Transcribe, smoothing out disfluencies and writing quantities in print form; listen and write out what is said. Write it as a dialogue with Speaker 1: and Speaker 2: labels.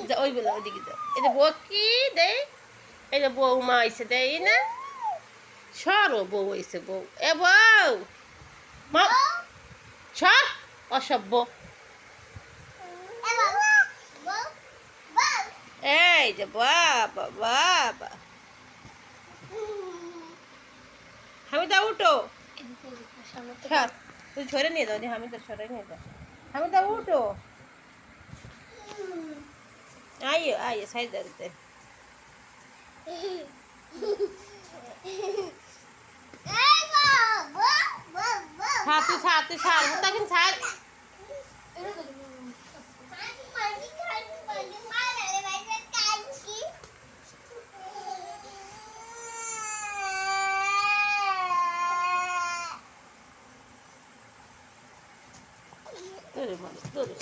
Speaker 1: যা ওই বলে ওইদিকে যাও। এই যে বউ কি দেয়, এই যে বৌমা আইসে দেয় না, সরো বউ আইসে বউ, এ বউ মা সর, অসভ্য। এই যে বাবা বাবা, হামিদা উঠো, তুই সরে নিয়ে যাও, হামিদা সরে নিয়ে যাও, হামিদা উঠো, আইয়ে আইয়ে সাইড দিতে। তুই ছাড়, তুই ছাড়, তখন ছাড়। তোরে বলে তোরে